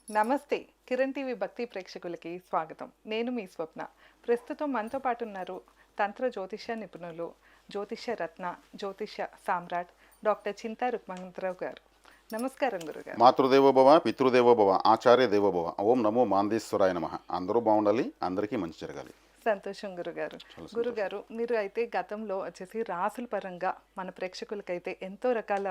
నమస్తే. కిరణ్ టీవీ భక్తి ప్రేక్షకులకి స్వాగతం. నేను మీ స్వప్న. ప్రస్తుతం మనతో పాటు ఉన్నారు తంత్ర జ్యోతిష్య నిపుణులు, జ్యోతిష్య రత్న, జ్యోతిష్య సామ్రాట్ డాక్టర్ చింతా రుక్మంతరావు గారు. నమస్కారం గురుగారు. మాతృదేవోభవ, పితృదేవోభవ, ఆచార్య దేవోభవ. ఓం నమో మాందేశ్వరాయ నమః. అందరూ బాగుండాలి, అందరికీ మంచి జరగాలి. సంతోషం గురుగారు. గురుగారు, మీరు అయితే గతంలో వచ్చేసి రాసుల పరంగా మన ప్రేక్షకులకైతే ఎంతో రకాల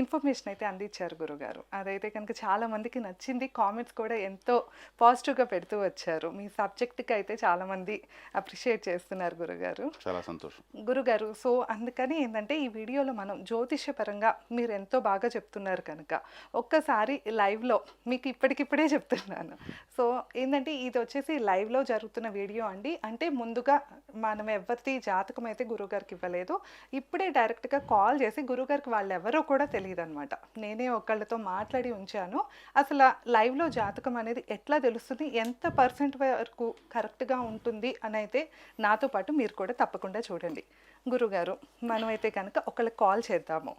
ఇన్ఫర్మేషన్ అయితే అందించారు గురుగారు. అదైతే కనుక చాలా మందికి నచ్చింది. కామెంట్స్ కూడా ఎంతో పాజిటివ్గా పెడుతూ వచ్చారు. మీ సబ్జెక్ట్కి అయితే చాలామంది అప్రిషియేట్ చేస్తున్నారు గురుగారు. చాలా సంతోషం గురుగారు. సో అందుకని ఏంటంటే ఈ వీడియోలో మనం జ్యోతిష్య పరంగా మీరు ఎంతో బాగా చెప్తున్నారు కనుక ఒక్కసారి లైవ్లో మీకు ఇప్పటికిప్పుడే చెప్తున్నాను. సో ఏంటంటే ఇది వచ్చేసి లైవ్లో జరుగుతున్న వీడియో అండి. అంటే ముందుగా మనం ఎవరిది జాతకం అయితే గురుగారికి ఇవ్వలేదు. ఇప్పుడే డైరెక్ట్గా కాల్ చేసి గురుగారికి వాళ్ళు ఎవరో కూడా తెలియదు అనమాట. నేనే ఒకళ్ళతో మాట్లాడి ఉంచాను. అసలు లైవ్లో జాతకం అనేది ఎట్లా తెలుస్తుంది, ఎంత పర్సెంట్ వరకు కరెక్ట్గా ఉంటుంది అని అయితే నాతో పాటు మీరు కూడా తప్పకుండా చూడండి. గురుగారు, మనమైతే కనుక ఒకళ్ళకి కాల్ చేద్దాము.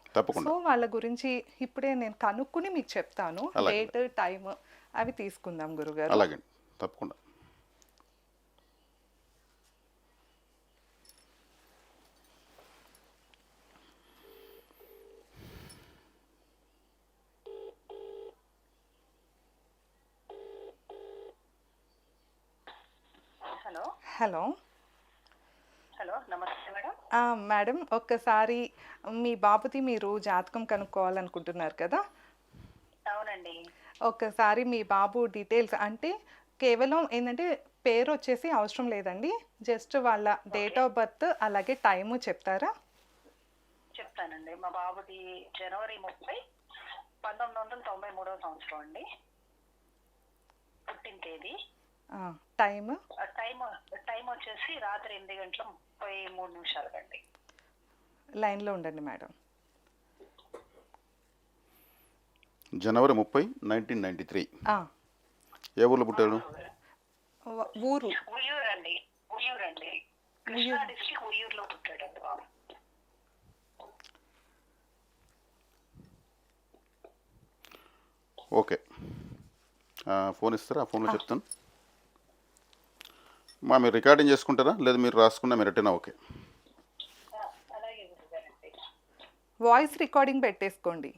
సో వాళ్ళ గురించి ఇప్పుడే నేను కనుక్కుని మీకు చెప్తాను. డేట్, టైం అవి తీసుకుందాం గురుగారు. అలాగే, తప్పకుండా. హలో. హలో, నమస్తే మేడం. మేడం, ఒక్కసారి మీ బాబుది మీరు జాతకం కనుక్కోవాలనుకుంటున్నారు కదా? అవునండి. ఒక్కసారి మీ బాబు డీటెయిల్స్, అంటే కేవలం ఏంటంటే పేరు వచ్చేసి అవసరం లేదండి, జస్ట్ వాళ్ళ డేట్ ఆఫ్ బర్త్ అలాగే టైము చెప్తారా? చెప్తానండి. మా బాబుది జనవరి 30, 1993 సంవత్సరం అండి. పుట్టిన తేదీ. టైమ్ టైం వచ్చేసి రాత్రి 8:33 అండి. లైన్లో ఉండండి మేడం. జనవరి 30, 1993. ఏ ఊర్లో పుట్టాడు? ఊరు ఉయ్యూరండి. కృష్ణా డిస్ట్రిక్ట్ ఉయ్యూరులో పుట్టాడండి బాబు. ఓకే, ఫోన్ ఇస్తారా? ఆ ఫోన్లో చెప్తాను. మీరు రికార్డింగ్ చేసుకుంటారా లేదా మీరు రాసుకున్నా మీరు ఎట్టేనా? ఓకే, అలాగే గురుగారండి. వాయిస్ రికార్డింగ్ పెట్టేసుకోండి.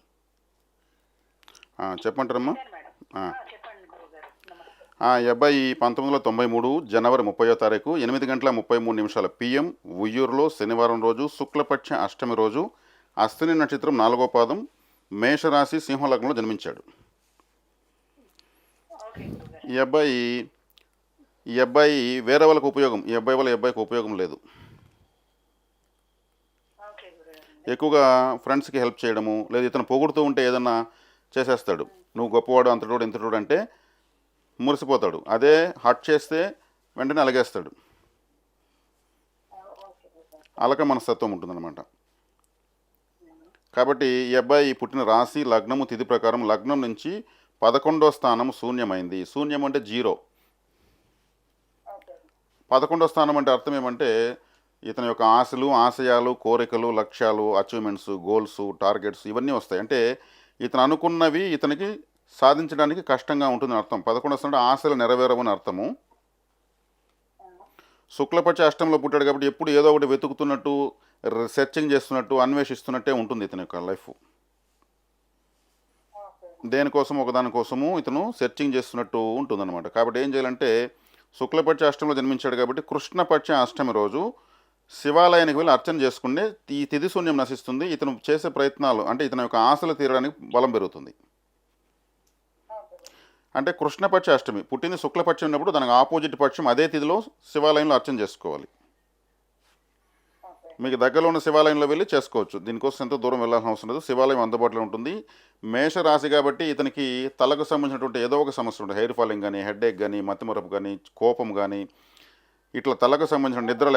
చెప్పంటారమ్మా. చెప్పండి గురుగారు. ఈ అబ్బాయి 1993 జనవరి 30వ తారీఖు 8:33 PM ఉయ్యూరులో శనివారం రోజు శుక్లపక్ష అష్టమి రోజు అశ్విని నక్షత్రం 4వ పాదం మేషరాశి సింహలగ్నంలో జన్మించాడు. ఈ అబ్బాయి వేరే వాళ్ళకు ఉపయోగం, ఈ అబ్బాయి వల్ల ఈ అబ్బాయికి ఉపయోగం లేదు. ఎక్కువగా ఫ్రెండ్స్కి హెల్ప్ చేయడము, లేదా ఇతను పొగుడుతూ ఉంటే ఏదన్నా చేసేస్తాడు. నువ్వు గొప్పవాడు, అంతటోడు ఇంతటోడు అంటే మురిసిపోతాడు. అదే హట్ చేస్తే వెంటనే అలగేస్తాడు. అలక మనస్తత్వం ఉంటుందన్నమాట. కాబట్టి ఈ అబ్బాయి పుట్టిన రాశి లగ్నము తిథి ప్రకారం లగ్నం నుంచి 11వ స్థానం శూన్యమైంది. శూన్యం అంటే 0. 11వ స్థానం అంటే అర్థం ఏమంటే ఇతని యొక్క ఆశలు, ఆశయాలు, కోరికలు, లక్ష్యాలు, అచీవ్మెంట్స్, గోల్స్, టార్గెట్స్ ఇవన్నీ వస్తాయి. అంటే ఇతను అనుకున్నవి ఇతనికి సాధించడానికి కష్టంగా ఉంటుందని అర్థం. 11వ స్థానం ఆశలు నెరవేరవని అర్థము. శుక్లపక్ష అష్టంలో పుట్టాడు కాబట్టి ఎప్పుడు ఏదో ఒకటి వెతుకుతున్నట్టు, సెర్చింగ్ చేస్తున్నట్టు, అన్వేషిస్తున్నట్టే ఉంటుంది ఇతని యొక్క లైఫ్. దేనికోసం ఒకదానికోసము ఇతను సెర్చింగ్ చేస్తున్నట్టు ఉంటుందన్నమాట. కాబట్టి ఏం చేయాలంటే శుక్లపక్ష అష్టంలో జన్మించాడు కాబట్టి కృష్ణపక్ష అష్టమి రోజు శివాలయానికి వెళ్ళి అర్చన చేసుకుంటే ఈ తిథి శూన్యం నశిస్తుంది. ఇతను చేసే ప్రయత్నాలు అంటే ఇతని యొక్క ఆశలు తీరడానికి బలం పెరుగుతుంది. అంటే కృష్ణపక్ష అష్టమి పుట్టింది శుక్లపక్షం ఉన్నప్పుడు దానికి ఆపోజిట్ పక్షం అదే తిథిలో శివాలయంలో అర్చన చేసుకోవాలి. మీకు దగ్గరలో ఉన్న శివాలయంలో వెళ్ళి చేసుకోవచ్చు. దీనికోసం ఎంతో దూరం వెళ్ళాల్సిన అవసరం లేదు, శివాలయం అందుబాటులో ఉంటుంది. మేషరాశి కాబట్టి ఇతనికి తలకు సంబంధించినటువంటి ఏదో ఒక సమస్య ఉంటుంది. హెయిర్ ఫాలింగ్ కానీ, హెడేక్ కానీ, మతిమరపు కానీ, కోపం కానీ, ఇట్లా తలకు సంబంధించిన నిద్ర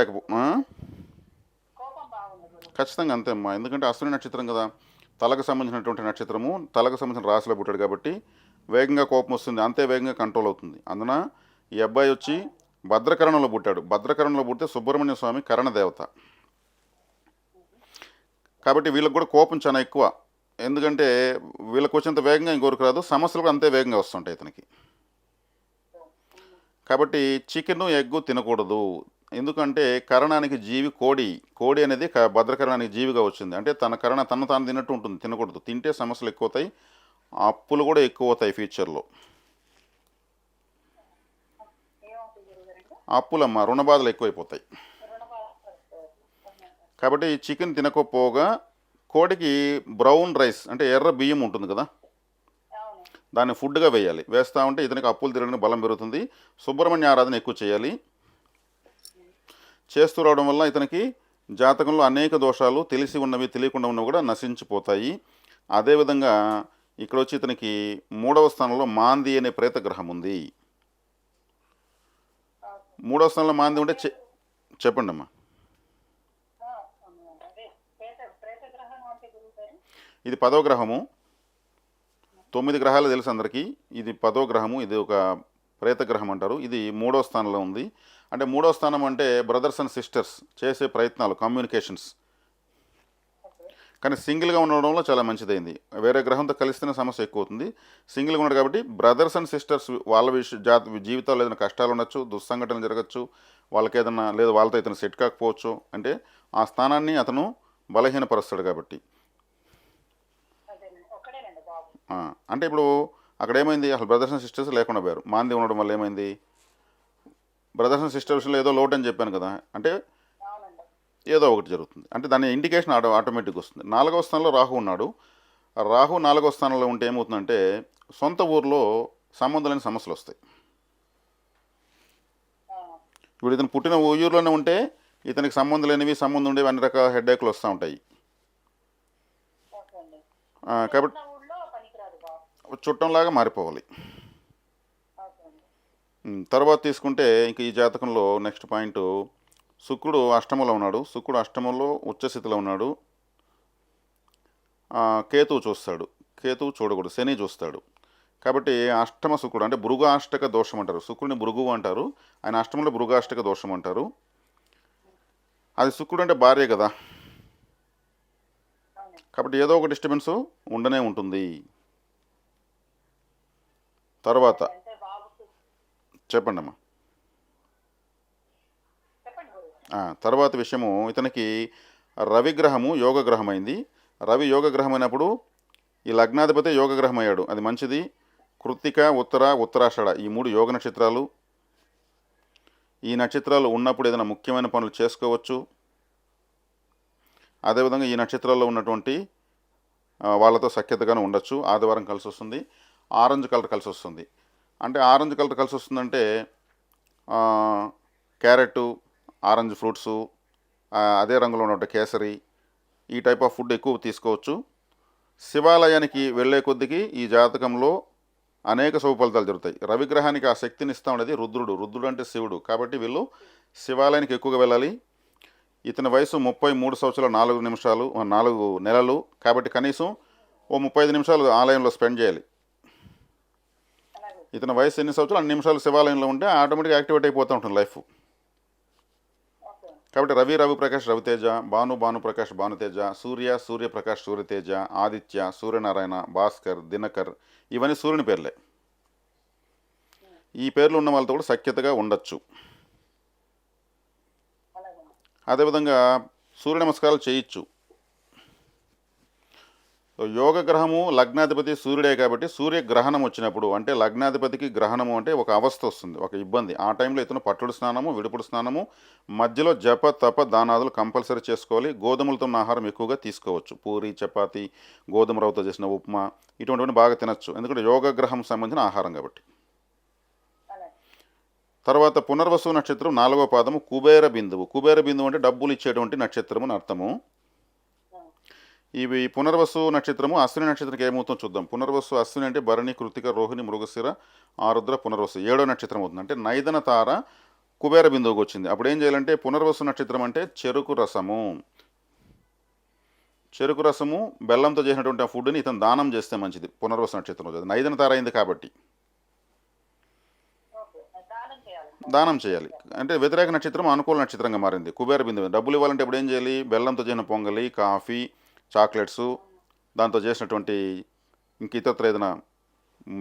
ఖచ్చితంగా అంతే అమ్మా. ఎందుకంటే అశ్విని నక్షత్రం కదా, తలకు సంబంధించినటువంటి నక్షత్రము, తలకు సంబంధించిన రాశిలో పుట్టాడు కాబట్టి వేగంగా కోపం వస్తుంది, అంతే వేగంగా కంట్రోల్ అవుతుంది. అందున ఈ అబ్బాయి వచ్చి భద్రకరణంలో పుట్టాడు. భద్రకరణంలో పుడితే సుబ్రహ్మణ్య స్వామి కరణ దేవత కాబట్టి వీళ్ళకి కూడా కోపం చాలా ఎక్కువ. ఎందుకంటే వీళ్ళకి వచ్చేంత వేగంగా ఇంకొకరికి రాదు, సమస్యలు కూడా అంతే వేగంగా వస్తుంటాయి ఇతనికి. కాబట్టి చికెను ఎగ్గు తినకూడదు. ఎందుకంటే కరణానికి జీవి కోడి. కోడి అనేది భద్రకరణానికి జీవిగా వచ్చింది. అంటే తన కరణ తను తాను తిన్నట్టు ఉంటుంది, తినకూడదు. తింటే సమస్యలు ఎక్కువ అవుతాయి, అప్పులు కూడా ఎక్కువ అవుతాయి ఫ్యూచర్లో. ఏమవుతుంది గురుగారండి? అప్పులమ్మ రుణ బాధలు ఎక్కువైపోతాయి. రుణ బాధ. కాబట్టి ఈ చికెన్ తినకపోగా కోడికి బ్రౌన్ రైస్ అంటే ఎర్ర బియ్యం ఉంటుంది కదా, అవును. దాన్ని ఫుడ్గా వేయాలి. వేస్తూ ఉంటే ఇతనికి అప్పులు తిరగడానికి బలం పెరుగుతుంది. సుబ్రహ్మణ్య ఆరాధన ఎక్కువ చేయాలి. చేస్తూ రావడం వల్ల ఇతనికి జాతకంలో అనేక దోషాలు తెలిసి ఉన్నవి తెలియకుండా ఉన్నవి కూడా నశించిపోతాయి. అదేవిధంగా ఇక్కడ వచ్చి ఇతనికి 3వ స్థానంలో మాంది అనే ప్రేత గ్రహం ఉంది. 3వ స్థానంలో మాంది ఉంటే చెప్పండి అమ్మా. అదే ప్రేత గ్రహం అంటే గురుగారు. ఇది 10వ గ్రహము. 9 గ్రహాలు తెలుసు అందరికీ. ఇది 10వ గ్రహము. ఇది ఒక ప్రేత గ్రహం అంటారు. ఇది 3వ స్థానంలో ఉంది. అంటే 3వ స్థానం అంటే బ్రదర్స్ అండ్ సిస్టర్స్ చేసే ప్రయత్నాలు, కమ్యూనికేషన్స్. కానీ సింగిల్గా ఉండడంలో చాలా మంచిదైంది. వేరే గ్రహంతో కలిస్తేనే సమస్య ఎక్కువ అవుతుంది. సింగిల్గా ఉన్నాడు కాబట్టి బ్రదర్స్ అండ్ సిస్టర్స్ వాళ్ళ జీవితాల్లో ఏదైనా కష్టాలు ఉండొచ్చు, దుస్సంఘటనలు జరగచ్చు, వాళ్ళకి ఏదైనా లేదు వాళ్ళతో ఇతను సెట్ కాకపోవచ్చు. అంటే ఆ స్థానాన్ని అతను బలహీనపరుస్తాడు కాబట్టి. ఒక్కడేనండి బాబు. అంటే ఇప్పుడు అక్కడ ఏమైంది, అసలు బ్రదర్స్ అండ్ సిస్టర్స్ లేకుండా పోయారు. మాంది ఉండడం వల్ల ఏమైంది, బ్రదర్స్ అండ్ సిస్టర్స్లో ఏదో లోటు అని చెప్పాను కదా, అంటే అవునండి. ఏదో ఒకటి జరుగుతుంది. అంటే దాని ఇండికేషన్ ఆటోమేటిక్గా వస్తుంది. 4వ స్థానంలో రాహు ఉన్నాడు. రాహు 4వ స్థానంలో ఉంటే ఏమవుతుందంటే సొంత ఊర్లో సంబంధం లేని సమస్యలు వస్తాయి. ఇప్పుడు ఇతను పుట్టిన ఊరిలోనే ఉంటే ఇతనికి సంబంధం లేనివి, సంబంధం ఉండేవి అన్ని రకాల హెడ్ఏక్లు వస్తూ ఉంటాయి. ఓకే అండి. కాబట్టి ఊళ్ళో పనికిరాదు బాబు. చుట్టంలాగా మారిపోవాలి. ఓకే అండి. తర్వాత తీసుకుంటే ఇంక ఈ జాతకంలో నెక్స్ట్ పాయింట్, శుక్రుడు అష్టమంలో ఉన్నాడు. శుక్రుడు అష్టమంలో ఉచ్చస్థితిలో ఉన్నాడు. కేతువు చూస్తాడు. కేతువు చూడకూడదు, శని చూస్తాడు. కాబట్టి అష్టమ శుక్రుడు అంటే భృగాష్టక దోషం అంటారు. శుక్రుడిని భృగువు అంటారు, ఆయన అష్టమంలో భృగాష్టక దోషం అంటారు. అది శుక్రుడు అంటే భార్య కదా, కాబట్టి ఏదో ఒక డిస్టర్బెన్స్ ఉండనే ఉంటుంది. తర్వాత అంటే బాబుకు చెప్పండి అమ్మా. చెప్పండి గురుగారు. తర్వాత విషయము, ఇతనికి రవిగ్రహము యోగగ్రహం అయింది. రవి యోగగ్రహం అయినప్పుడు ఈ లగ్నాధిపతి యోగగ్రహం అయ్యాడు, అది మంచిది. కృత్తిక, ఉత్తర, ఉత్తరాషాఢ ఈ 3 యోగ నక్షత్రాలు. ఈ నక్షత్రాలు ఉన్నప్పుడు ఏదైనా ముఖ్యమైన పనులు చేసుకోవచ్చు. అదేవిధంగా ఈ నక్షత్రాల్లో ఉన్నటువంటి వాళ్ళతో సఖ్యతగానే ఉండొచ్చు. ఆదివారం కలిసి వస్తుంది. ఆరెంజ్ కలర్ కలిసి వస్తుంది. అంటే ఆరెంజ్ కలర్ కలిసి వస్తుందంటే క్యారెట్, ఆరెంజ్ ఫ్రూట్సు, అదే రంగులో ఉన్న కేసరి, ఈ టైప్ ఆఫ్ ఫుడ్ ఎక్కువ తీసుకోవచ్చు. శివాలయానికి వెళ్ళే కొద్దికి ఈ జాతకంలో అనేక శుభ ఫలితాలు జరుగుతాయి. రవిగ్రహానికి ఆ శక్తిని ఇస్తూ ఉండేది రుద్రుడు. రుద్రుడు అంటే శివుడు. కాబట్టి వీళ్ళు శివాలయానికి ఎక్కువగా వెళ్ళాలి. ఇతని వయసు 33 సంవత్సరాలు 4 నెలలు. కాబట్టి కనీసం ఓ 35 నిమిషాలు ఆలయంలో స్పెండ్ చేయాలి. ఇతని వయసు ఎన్ని సంవత్సరాలు అన్ని నిమిషాలు శివాలయంలో ఉంటే ఆటోమేటిక్గా యాక్టివేట్ అయిపోతూ ఉంటుంది లైఫ్. కాబట్టి రవిప్రకాష్ రవితేజ, భానుప్రకాష్ భానుతేజ, సూర్యప్రకాష్ సూర్యతేజ, ఆదిత్య, సూర్యనారాయణ, భాస్కర్, దినకర్ ఇవన్నీ సూర్యుని పేర్లే. ఈ పేర్లు ఉన్న వాళ్ళతో కూడా సఖ్యతగా ఉండొచ్చు. అదేవిధంగా సూర్య నమస్కారాలు చేయొచ్చు. యోగ గ్రహము లగ్నాధిపతి సూర్యుడే కాబట్టి సూర్యగ్రహణం వచ్చినప్పుడు అంటే లగ్నాధిపతికి గ్రహణము అంటే ఒక అవస్థ వస్తుంది, ఒక ఇబ్బంది. ఆ టైంలో ఇతను పట్టుడు స్నానము, విడుపుడు స్నానము, మధ్యలో జప తప దానాదులు కంపల్సరీ చేసుకోవాలి. గోధుమలతో ఉన్న ఆహారం ఎక్కువగా తీసుకోవచ్చు. పూరి, చపాతి, గోధుమ రవ్వతో చేసిన ఉప్మా ఇటువంటివన్నీ బాగా తినచ్చు, ఎందుకంటే యోగ గ్రహం సంబంధించిన ఆహారం కాబట్టి. తర్వాత పునర్వసు నక్షత్రం 4వ పాదము కుబేర బిందువు. కుబేర బిందువు అంటే డబ్బులు ఇచ్చేటువంటి నక్షత్రము అని అర్థము. ఇవి పునర్వసు నక్షత్రము. అశ్విని నక్షత్రంకి ఏమవుతుందో చూద్దాం. పునర్వసు అశ్విని అంటే భరణి, కృతిక, రోహిణి, మృగశిర, ఆరుద్ర, పునర్వసు 7వ నక్షత్రం అవుతుంది. అంటే నైదన తార కుబేర బిందువుకి వచ్చింది. అప్పుడు ఏం చేయాలంటే పునర్వసు నక్షత్రం అంటే చెరుకు రసము బెల్లంతో చేసినటువంటి ఆ ఫుడ్ని ఇతను దానం చేస్తే మంచిది. పునర్వసు నక్షత్రం రోజు నైదన తార అయింది కాబట్టి దానం చేయాలి. అంటే వ్యతిరేక నక్షత్రం అనుకూల నక్షత్రంగా మారింది. కుబేర బిందువు డబ్బులు ఇవ్వాలంటే ఇప్పుడు ఏం చేయాలి, బెల్లంతో చేసిన పొంగలి, కాఫీ, చాక్లెట్స్, దాంతో చేసినటువంటి ఇంక ఇతరత్ర ఏదైనా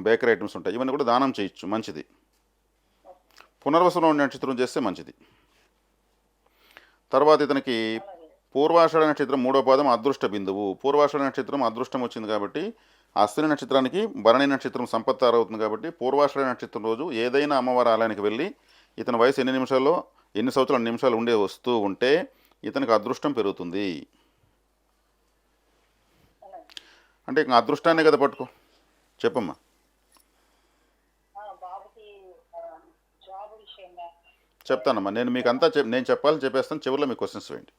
బేకరీ ఐటమ్స్ ఉంటాయి, ఇవన్నీ కూడా దానం చేయొచ్చు, మంచిది. పునర్వసులో ఉండే నక్షత్రం చేస్తే మంచిది. తర్వాత ఇతనికి పూర్వాషాఢ నక్షత్రం 3వ పాదం అదృష్ట బిందువు. పూర్వాషాఢ నక్షత్రం అదృష్టం వచ్చింది కాబట్టి, అశ్విని నక్షత్రానికి భరణి నక్షత్రం సంపత్తారు అవుతుంది కాబట్టి, పూర్వాషాఢ నక్షత్రం రోజు ఏదైనా అమ్మవారి ఆలయానికి వెళ్ళి ఇతని వయసు ఎన్ని సంవత్సరాల నిమిషాలు ఉండే వస్తూ ఉంటే ఇతనికి అదృష్టం పెరుగుతుంది. అంటే ఇంకా అదృష్టాన్ని కదా పట్టుకో, చెప్పమ్మా. బాబుకి జాబ్ విషయంగా చెప్తానమ్మా, నేను మీకు అంతా నేను చెప్పేస్తాను, చివరిలో మీకు క్వశ్చన్స్ వేయండి.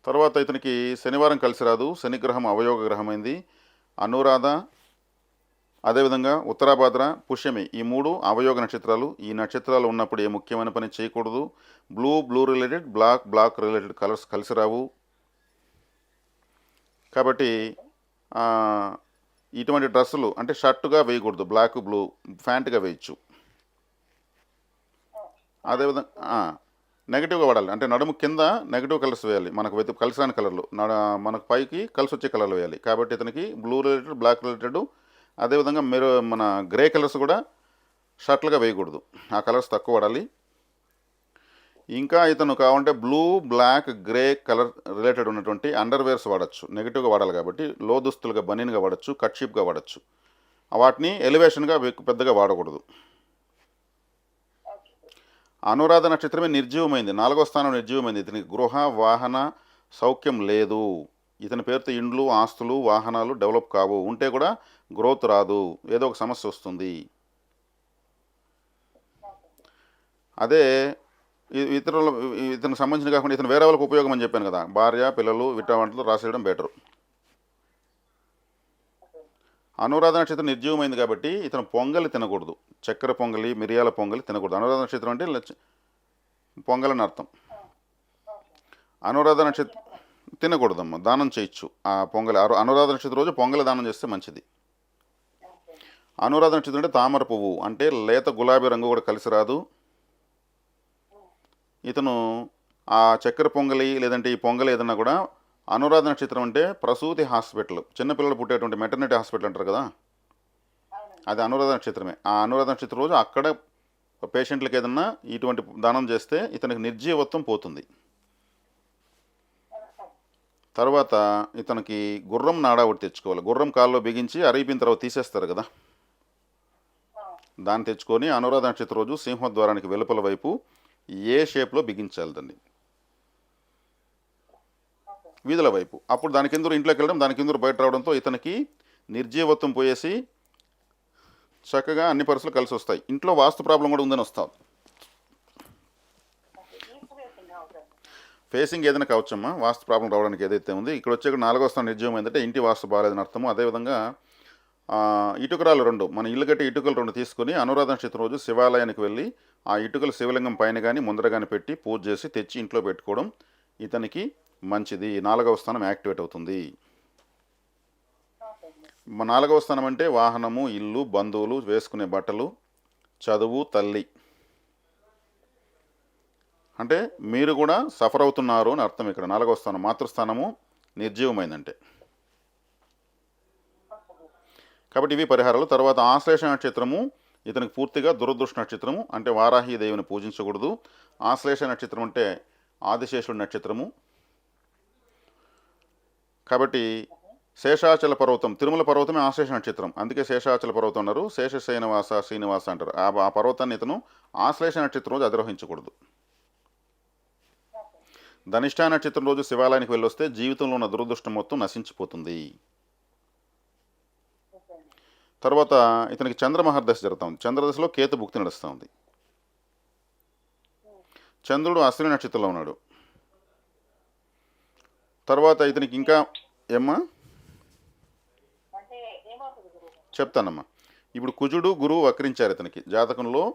తర్వాత ఇతనికి శనివారం కలిసి రాదు, శనిగ్రహం అవయోగ గ్రహమైంది. అనురాధ, అదేవిధంగా ఉత్తరాభాద్ర, పుష్యమి, ఈ 3 అవయోగ నక్షత్రాలు. ఈ నక్షత్రాలు ఉన్నప్పుడు ఏ ముఖ్యమైన పని చేయకూడదు. Blue related, black related colours కలిసి రావు. కాబట్టి ఇటువంటి డ్రెస్సులు అంటే షర్టుగా వేయకూడదు, బ్లూ ప్యాంటుగా వేయచ్చు. అదేవిధంగా నెగిటివ్గా వాడాలి, అంటే నడుము కింద నెగిటివ్ కలర్స్ వేయాలి, మనకు కలిసి రాని కలర్లు, మనకు పైకి కలిసి వచ్చే కలర్లు వేయాలి. కాబట్టి ఇతనికి బ్లూ రిలేటెడ్, బ్లాక్ రిలేటెడ్, అదేవిధంగా మన గ్రే కలర్స్ కూడా షర్ట్లుగా వేయకూడదు, ఆ కలర్స్ తక్కువ వాడాలి. ఇంకా ఇతను కావాలంటే blue, black, grey colour related ఉన్నటువంటి అండర్వేర్స్ వాడచ్చు, నెగిటివ్గా వాడాలి కాబట్టి. లో దుస్తులుగా బనీన్గా వాడచ్చు, కట్ షీప్గా వాడచ్చు. వాటిని ఎలివేషన్గా పెద్దగా వాడకూడదు. అనురాధ నక్షత్రమే నిర్జీవమైంది, 4వ స్థానం నిర్జీవమైంది. ఇతనికి గృహ వాహన సౌఖ్యం లేదు. ఇతని పేరుతో ఇండ్లు, ఆస్తులు, వాహనాలు డెవలప్ కావు, ఉంటే కూడా గ్రోత్ రాదు, ఏదో ఒక సమస్య వస్తుంది. అదే ఇతనికి సంబంధించిన కాకుండా ఇతను వేరే వాళ్ళకి ఉపయోగం అని చెప్పాను కదా, భార్య, పిల్లలు, విట్టా వంటలు రాసేయడం బెటరు. అనురాధ నక్షత్రం నిర్జీవమైంది కాబట్టి ఇతను పొంగలి తినకూడదు, చక్కెర పొంగలి, మిరియాల పొంగలి తినకూడదు. అనురాధ నక్షత్రం అంటే పొంగలని అర్థం. అనురాధ నక్షత్రం తినకూడదమ్మా, దానం చేయొచ్చు ఆ పొంగలి. అనురాధ నక్షత్రం రోజు పొంగలి దానం చేస్తే మంచిది. అనురాధ నక్షత్రం అంటే తామర పువ్వు, అంటే లేత గులాబీ రంగు కూడా కలిసి రాదు. ఇతను ఆ చక్కెర పొంగలి లేదంటే ఈ పొంగలి ఏదన్నా కూడా, అనురాధ నక్షత్రం అంటే ప్రసూతి హాస్పిటల్, చిన్నపిల్లలు పుట్టేటువంటి మెటర్నిటీ హాస్పిటల్ అంటారు కదా, అది అనురాధ నక్షత్రమే. ఆ అనురాధ నక్షత్రం రోజు అక్కడ పేషెంట్లకు ఏదన్నా ఇటువంటి దానం చేస్తే ఇతనికి నిర్జీవత్వం పోతుంది. తర్వాత ఇతనికి గుర్రం నాడా ఒకటి తెచ్చుకోవాలి, గుర్రం కాల్లో బిగించి అరిగిపోయిన తర్వాత తీసేస్తారు కదా, దాన్ని తెచ్చుకొని అనురాధ నక్షత్రం రోజు సింహద్వారానికి వెలుపల వైపు ఏ షేప్లో బిగించాలి దాన్ని, వీధుల వైపు. అప్పుడు దాని కింద ఇంట్లోకి వెళ్ళడం, దాని కింద బయట రావడంతో ఇతనికి నిర్జీవత్వం పోయేసి చక్కగా అన్ని పరిస్థితులు కలిసి వస్తాయి. ఇంట్లో వాస్తు ప్రాబ్లం కూడా ఉందని వస్తాం. ఫేసింగ్ ఏదైనా కావచ్చమ్మా, వాస్తు ప్రాబ్లం రావడానికి ఏదైతే ఉంది. ఇక్కడ వచ్చే 4వ స్థానం నిర్జీవం ఏంటంటే ఇంటి వాస్తు బాగాలేదని అర్థము. అదేవిధంగా ఇటుకరాలు 2, మన ఇల్లు కట్టి ఇటుకలు 2 తీసుకొని అనురాధ నక్షత్రం రోజు శివాలయానికి వెళ్ళి ఆ ఇటుకలు శివలింగం పైన కానీ ముందర కానీ పెట్టి పూజ చేసి తెచ్చి ఇంట్లో పెట్టుకోవడం ఇతనికి మంచిది. 4వ స్థానం యాక్టివేట్ అవుతుంది. 4వ స్థానం అంటే వాహనము, ఇల్లు, బంధువులు, వేసుకునే బట్టలు, చదువు, తల్లి, అంటే మీరు కూడా సఫర్ అవుతున్నారు అని అర్థం. ఇక్కడ 4వ స్థానం మాతృస్థానము నిర్జీవమైందంటే. కాబట్టి ఇవి పరిహారాలు. తర్వాత ఆశ్లేష నక్షత్రము ఇతనికి పూర్తిగా దురదృష్ట నక్షత్రము, అంటే వారాహి దేవిని పూజించకూడదు. ఆశ్లేష నక్షత్రం అంటే ఆదిశేషుడి నక్షత్రము. కాబట్టి శేషాచల పర్వతం, తిరుమల పర్వతమే ఆశ్లేష నక్షత్రం, అందుకే శేషాచల పర్వతం అన్నారు. శేష శ్రీనివాస అంటారు. ఆ పర్వతాన్ని ఇతను ఆశ్లేష నక్షత్రం రోజు అధిరోహించకూడదు. ధనిష్ఠా నక్షత్రం రోజు శివాలయానికి వెళ్ళొస్తే జీవితంలో ఉన్న దురదృష్టం మొత్తం నశించిపోతుంది. తర్వాత ఇతనికి చంద్రమహర్దశ జరుగుతూ ఉంది. చంద్రదశలో కేతు భుక్తి నడుస్తూ ఉంది. చంద్రుడు అశ్విని నక్షత్రంలో ఉన్నాడు. తర్వాత ఇతనికి ఇంకా ఏమ్మా చెప్తానమ్మా. ఇప్పుడు కుజుడు, గురువు వక్రించారు ఇతనికి. జాతకంలో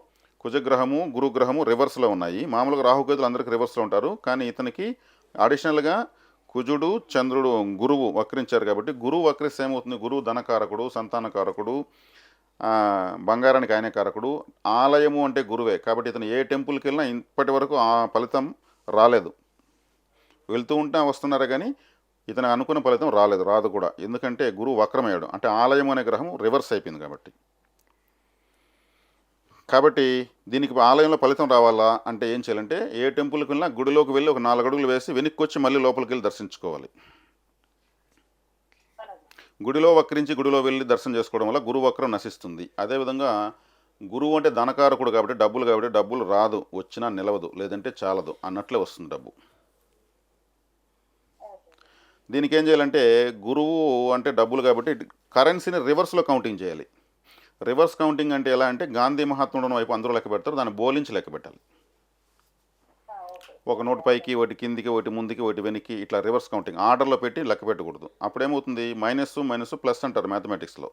కుజగ్రహము, గురుగ్రహము రివర్స్లో ఉన్నాయి. మామూలుగా రాహుకేతులు అందరికీ రివర్స్లో ఉంటారు, కానీ ఇతనికి అడిషనల్గా కుజుడు, చంద్రుడు, గురువు వక్రించారు. కాబట్టి గురువు వక్రిస్తే ఏమవుతుంది, గురువు ధనకారకుడు, సంతానకారకుడు, బంగారానికి ఆయనే కారకుడు. ఆలయము అంటే గురువే. కాబట్టి ఇతను ఏ టెంపుల్కి వెళ్ళినా ఇప్పటి వరకు ఆ ఫలితం రాలేదు. వెళ్తూ ఉంటే వస్తున్నారు, కానీ ఇతను అనుకున్న ఫలితం రాదు కూడా. ఎందుకంటే గురువు వక్రమయ్యాడు, అంటే ఆలయం అనే గ్రహం రివర్స్ అయిపోయింది కాబట్టి దీనికి ఆలయంలో ఫలితం రావాలా అంటే ఏం చేయాలంటే ఏ టెంపుల్కి వెళ్ళినా గుడిలోకి వెళ్ళి ఒక 4 అడుగులు వేసి వెనక్కి వచ్చి మళ్ళీ లోపలికి వెళ్ళి దర్శించుకోవాలి. అలాగే. గుడిలో వక్రించి గుడిలో వెళ్ళి దర్శనం చేసుకోవడం వల్ల గురు వక్రం నశిస్తుంది. అదేవిధంగా గురువు అంటే ధనకారకుడు కాబట్టి డబ్బులు రాదు, వచ్చినా నిలవదు, లేదంటే చాలదు అన్నట్లే వస్తుంది డబ్బు. ఓకే. దీనికి ఏం చేయాలంటే గురువు అంటే డబ్బులు కాబట్టి కరెన్సీని రివర్స్లో కౌంటింగ్ చేయాలి. రివర్స్ కౌంటింగ్ అంటే ఎలా అంటే గాంధీ మహాత్ముడు వైపు అందరూ లెక్క పెడతారు, దాన్ని బోలించి లెక్క పెట్టాలి. ఓకే. ఒక నోటు పైకి, ఒకటి కిందికి, ఒకటి ముందుకి, ఒకటి వెనక్కి, ఇట్లా రివర్స్ కౌంటింగ్ ఆర్డర్లో పెట్టి లెక్క పెట్టకూడదు. అప్పుడేమవుతుంది మైనస్ ప్లస్ అంటారు మ్యాథమెటిక్స్లో.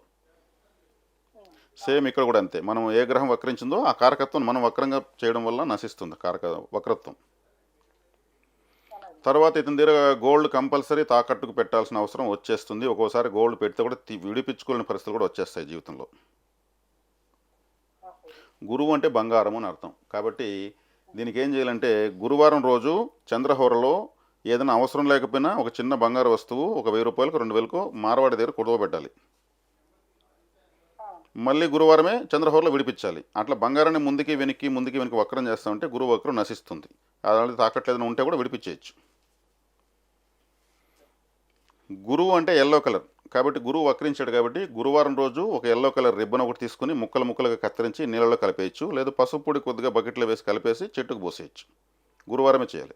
సేమ్ ఇక్కడ కూడా అంతే. మనం ఏ గ్రహం వక్రించిందో ఆ కారకత్వం మనం వక్రంగా చేయడం వల్ల నశిస్తుంది వక్రత్వం. తర్వాత ఇతని దగ్గర గోల్డ్ కంపల్సరీ తాకట్టుకు పెట్టాల్సిన అవసరం వచ్చేస్తుంది. ఒక్కోసారి గోల్డ్ పెడితే కూడా విడిపించుకోలేని పరిస్థితులు కూడా వచ్చేస్తాయి జీవితంలో. ఓకే. గురువు అంటే బంగారం అని అర్థం. కాబట్టి దీనికి ఏం చేయాలంటే గురువారం రోజు చంద్రహోరలో ఏదైనా అవసరం లేకపోయినా ఒక చిన్న బంగారు వస్తువు ఒక 1000 రూపాయలకు 2000కు మార్వాడి దగ్గర కుదవబెట్టాలి. మళ్ళీ గురువారమే చంద్రహోరలో విడిపించాలి. అట్లా బంగారాన్ని ముందుకి వెనక్కి వక్రం చేస్తామంటే గురువు వక్రం నశిస్తుంది. అలాంటి తాకట్లు ఏదైనా ఉంటే కూడా విడిపించేయచ్చు. గురువు అంటే ఎల్లో కలర్ కాబట్టి గురువు వక్రించాడు కాబట్టి గురువారం రోజు ఒక ఎల్లో కలర్ రిబ్బన్ ఒకటి తీసుకుని ముక్కలుగా కత్తిరించి నీళ్ళలో కలిపేయచ్చు, లేదా పసుపు పొడి కొద్దిగా బకెట్లో వేసి కలిపేసి చెట్టుకు పోసేయచ్చు. గురువారమే చేయాలి.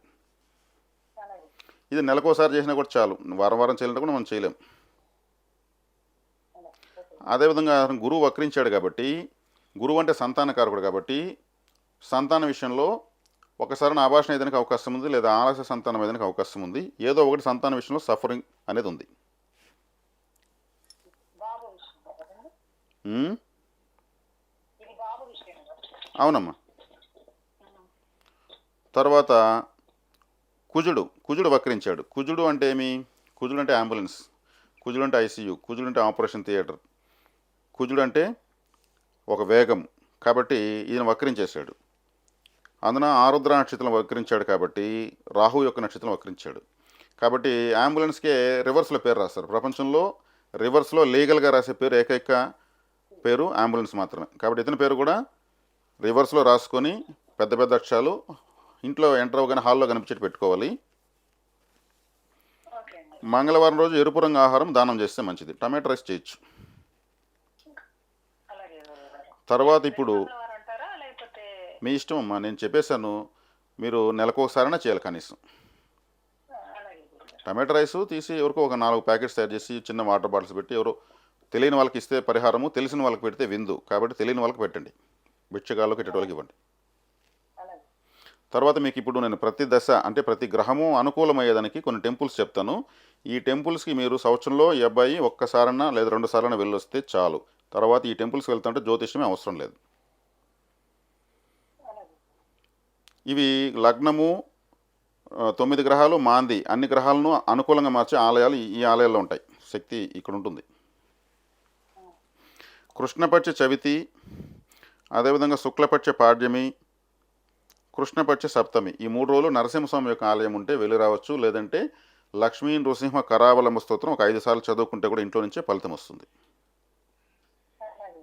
అలాగే. ఇది నెలకోసారి చేసినా కూడా చాలు. వారం చేయాలంటే కూడా మనం చేయలేం. ఓకే. అదేవిధంగా గురువు వక్రించాడు కాబట్టి గురువు అంటే సంతానకారకుడు కాబట్టి సంతాన విషయంలో ఒకసారి ఆభాషణ ఏదైనా అవకాశం ఉంది, లేదా ఆలస్య సంతానం ఏదైనా అవకాశం ఉంది. ఏదో ఒకటి సంతాన విషయంలో సఫరింగ్ అనేది ఉంది. బాబు విషయం కదండి. ఉమ్, ఇది బాబు విషయం కదా. అవునమ్మా. తర్వాత కుజుడు వక్రించాడు. కుజుడు అంటే ఏమి? కుజుడు అంటే అంబులెన్స్, కుజుడు అంటే ఐసీయూ, కుజుడు అంటే ఆపరేషన్ థియేటర్, కుజుడు అంటే ఒక వేగం. కాబట్టి ఈయన వక్రించేశాడు. అందున ఆరుద్ర నక్షత్రం వక్రించాడు కాబట్టి రాహు యొక్క నక్షత్రం వక్రించాడు. కాబట్టి అంబులెన్స్కే రివర్స్లో పేరు రాస్తారు. ప్రపంచంలో రివర్స్లో లీగల్గా రాసే పేరు ఏకైక పేరు అంబులెన్స్ మాత్రమే. కాబట్టి ఇతని పేరు కూడా రివర్స్లో రాసుకొని పెద్ద అక్షరాలు ఇంట్లో ఎంటర్ అవగానే హాల్లో కనిపించేట్టు పెట్టుకోవాలి. ఓకే అండి. మంగళవారం రోజు ఎరుపు రంగు ఆహారం దానం చేస్తే మంచిది. టమాటో రైస్ చేయొచ్చు. అలాగే గురువుగారు. తర్వాత ఇప్పుడు మంగళవారం అంటారా లేకపోతే? మీ ఇష్టం అమ్మా, నేను చెప్పేశాను. మీరు నెలకోసారైనా చేయాలి కనీసం. అలాగే గురువుగారు. టమాటో రైస్ తీసి ఎవరికో ఒక 4 ప్యాకెట్స్ తయారు చేసి చిన్న వాటర్ బాటిల్స్ పెట్టి ఎవరో తెలియని వాళ్ళకి ఇస్తే పరిహారము, తెలిసిన వాళ్ళకి పెడితే విందు. కాబట్టి తెలియని వాళ్ళకి పెట్టండి, బిచ్చగాళ్ళకి పెట్టేటోళ్ళకి ఇవ్వండి. అలాగే. తర్వాత మీకు ఇప్పుడు నేను ప్రతి దశ అంటే ప్రతి గ్రహము అనుకూలమయ్యేదానికి కొన్ని టెంపుల్స్ చెప్తాను. ఈ టెంపుల్స్కి మీరు సంవత్సరంలో ఈ అబ్బాయి ఒక్కసారన్నా లేదా 2 సార్లైనా వెళ్ళొస్తే చాలు. తర్వాత ఈ టెంపుల్స్కి వెళ్తుంటే జ్యోతిష్యమే అవసరం లేదు. అలాగే. ఇవి లగ్నము 9 గ్రహాలు మాంది అన్ని గ్రహాలను అనుకూలంగా మార్చే ఆలయాలు ఈ ఆలయాల్లో ఉంటాయి. శక్తి ఇక్కడ ఉంటుంది. కృష్ణపక్ష చవితి, అదేవిధంగా శుక్లపక్ష పాడ్యమి, కృష్ణపక్ష సప్తమి, ఈ 3 రోజులు నరసింహస్వామి యొక్క ఆలయం ఉంటే వెళ్ళి రావచ్చు. లేదంటే లక్ష్మీ నృసింహ కరావలంబ స్తోత్రం ఒక 5 సార్లు చదువుకుంటే కూడా ఇంట్లో నుంచే ఫలితం వస్తుంది. అలాగే.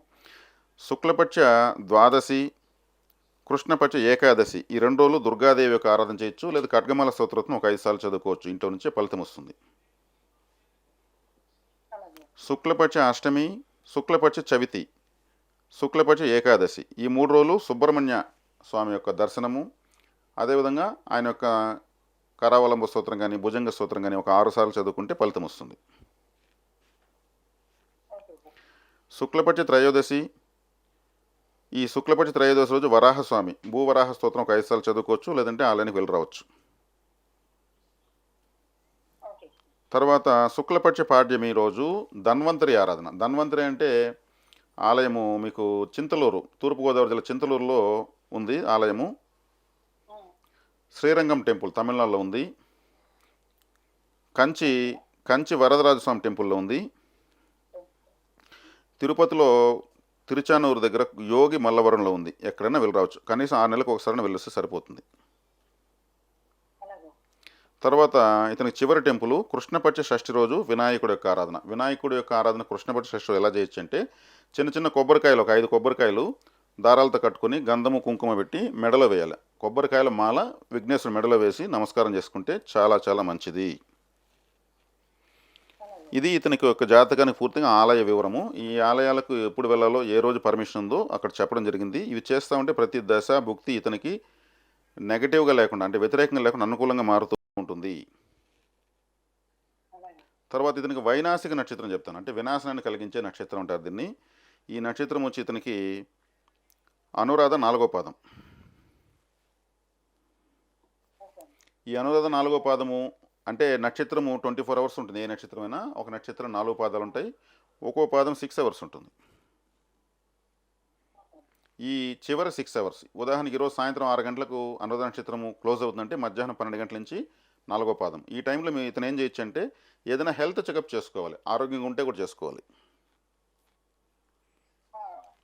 శుక్లపక్ష ద్వాదశి, కృష్ణపక్ష ఏకాదశి, ఈ 2 రోజులు దుర్గాదేవి యొక్క ఆరాధన చేయొచ్చు, లేదా ఖడ్గమాల స్తోత్రం ఒక 5 సార్లు చదువుకోవచ్చు. ఇంట్లో నుంచే ఫలితం వస్తుంది. అలాగే. శుక్లపక్ష అష్టమి, శుక్లపక్ష చవితి, శుక్లపక్ష ఏకాదశి, ఈ 3 రోజులు సుబ్రహ్మణ్య స్వామి యొక్క దర్శనము, అదేవిధంగా ఆయన యొక్క కరావలంబ స్తోత్రం కానీ భుజంగ స్తోత్రం కానీ ఒక 6 సార్లు చదువుకుంటే ఫలితం వస్తుంది. Okay sir. శుక్లపక్ష త్రయోదశి, ఈ శుక్లపక్ష త్రయోదశి రోజు వరాహస్వామి భూవరాహ స్తోత్రం ఒక 5 సార్లు చదువుకోవచ్చు, లేదంటే ఆలయానికి వెళ్ళి రావచ్చు. ఓకే. తర్వాత శుక్లపక్ష పాడ్యమి రోజు ధన్వంతరి ఆరాధన. ధన్వంతరి అంటే ఆలయము మీకు చింతలూరు, తూర్పుగోదావరి జిల్లా చింతలూరులో ఉంది ఆలయము. శ్రీరంగం టెంపుల్ తమిళనాడులో ఉంది. కంచి వరదరాజ స్వామి టెంపుల్లో ఉంది. తిరుపతిలో తిరుచానూరు దగ్గర యోగి మల్లవరంలో ఉంది. ఎక్కడైనా వెళ్ళి రావచ్చు. కనీసం 6 నెలలకు ఒకసారి వెళ్ళొస్తే సరిపోతుంది. అలాగే. తర్వాత ఇతనికి చివరి టెంపుల్ కృష్ణపక్ష షష్ఠి రోజు వినాయకుడి యొక్క ఆరాధన. వినాయకుడి యొక్క ఆరాధన కృష్ణపక్ష షష్ఠి రోజు ఎలా చేయొచ్చు అంటే చిన్న చిన్న కొబ్బరికాయలు ఒక 5 కొబ్బరికాయలు దారాలతో కట్టుకొని గంధము కుంకుమ పెట్టి మెడలో వేయాలి. కొబ్బరికాయల మాల విఘ్నేశ్వరుడు మెడలో వేసి నమస్కారం చేసుకుంటే చాలా చాలా మంచిది. ఇది ఇతనికి ఒక జాతకానికి పూర్తిగా ఆలయ వివరము. ఈ ఆలయాలకు ఎప్పుడు వెళ్ళాలో ఏ రోజు పర్మిషన్ ఉందో అక్కడ చెప్పడం జరిగింది. ఇవి చేస్తూ ఉంటే ప్రతి దశ భుక్తి ఇతనికి నెగటివ్గా లేకుండా అంటే వ్యతిరేకంగా లేకుండా అనుకూలంగా మారుతూ ఉంటుంది. అలాగే తర్వాత ఇతనికి వైనాసిక నక్షత్రం చెప్తాను, అంటే వినాశనాన్ని కలిగించే నక్షత్రం అంటారు దీన్ని. ఈ నక్షత్రం వచ్చి ఇతనికి అనురాధ 4వ పాదం. ఓకే అండి. ఈ అనురాధ 4వ పాదము అంటే నక్షత్రము 24 అవర్స్ ఉంటుంది. ఏ నక్షత్రమైనా ఒక నక్షత్రం 4 పాదాలు ఉంటాయి. ఒక్కో పాదం 6 అవర్స్ ఉంటుంది. ఈ చివరి 6 అవర్స్ ఉదాహరణకి ఈరోజు సాయంత్రం 6 గంటలకు అనురాధ నక్షత్రము క్లోజ్ అవుతుందంటే మధ్యాహ్నం 12 గంటల నుంచి 4వ పాదం. ఈ టైంలో మీ ఇతను ఏం చేయొచ్చు అంటే ఏదైనా హెల్త్ చెకప్ చేసుకోవాలి. ఆరోగ్యంగా ఉంటే కూడా చేసుకోవాలి.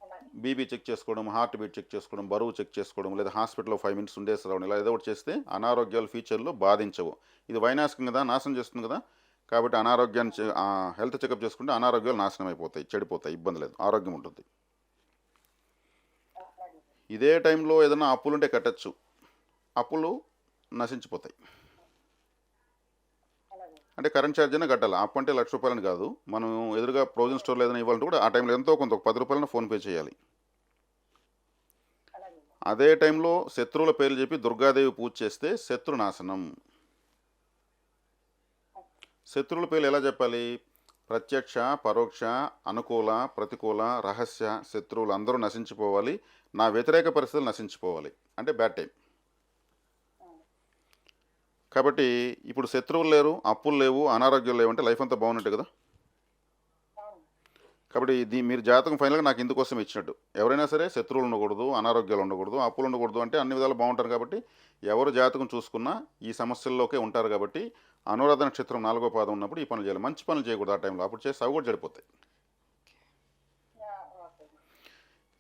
అలాగే బీపీ చెక్ చేసుకోవడం, హార్ట్ బీట్ చెక్ చేసుకోవడం, బరువు చెక్ చేసుకోవడం, లేదా హాస్పిటల్లో 5 మినిట్స్ ఉండేసి రావడం, ఇలా ఏదో ఒకటి చేస్తే అనారోగ్యాలు ఫ్యూచర్లో బాధించవు. ఇది వైనాశకం కదా, నాశనం చేస్తుంది కదా. కాబట్టి అనారోగ్యాన్ని హెల్త్ చెకప్ చేసుకుంటే అనారోగ్యాలు నాశనం అయిపోతాయి, చెడిపోతాయి, ఇబ్బంది లేదు, ఆరోగ్యం ఉంటుంది. అలాగే ఇదే టైంలో ఏదైనా అప్పులుంటే కట్టచ్చు, అప్పులు నశించిపోతాయి. అలాగే అంటే కరెంట్ ఛార్జ్ అయినా కట్టాలి. అప్పు అంటే ₹1,00,000 కాదు. మనం ఎదురుగా ప్రొవిజన్ స్టోర్లో ఏదైనా ఇవ్వాలంటే కూడా ఆ టైంలో ఎంతో కొంత ఒక ₹10 ఫోన్పే చేయాలి. అలాగే అదే టైంలో శత్రువుల పేర్లు చెప్పి దుర్గాదేవి పూజ చేస్తే శత్రు నాశనం. శత్రువుల పేర్లు ఎలా చెప్పాలి? ప్రత్యక్ష, పరోక్ష, అనుకూల, ప్రతికూల, రహస్య శత్రువులు అందరూ నశించిపోవాలి. నా వ్యతిరేక పరిస్థితులు నశించిపోవాలి. అంటే బ్యాడ్ టైం. కాబట్టి ఇప్పుడు శత్రువులు లేరు, అప్పులు లేవు, అనారోగ్యాలు లేవు అంటే లైఫ్ అంతా బాగున్నట్టు కదా. అవును కాబట్టి మీరు జాతకం ఫైనల్గా నాకు ఇందుకోసం ఇచ్చినట్టు. ఎవరైనా సరే శత్రువులు ఉండకూడదు, అనారోగ్యాలు ఉండకూడదు, అప్పులు ఉండకూడదు అంటే అన్ని విధాలు బాగుంటారు. కాబట్టి ఎవరు జాతకం చూసుకున్నా ఈ సమస్యల్లోకే ఉంటారు. కాబట్టి అనురాధ నక్షత్రం 4వ పాదం ఉన్నప్పుడు ఈ పనులు చేయాలి. మంచి పనులు చేయకూడదు ఆ టైంలో. అప్పుడు చేస్తే అవి కూడా చెడిపోతాయి. ఓకే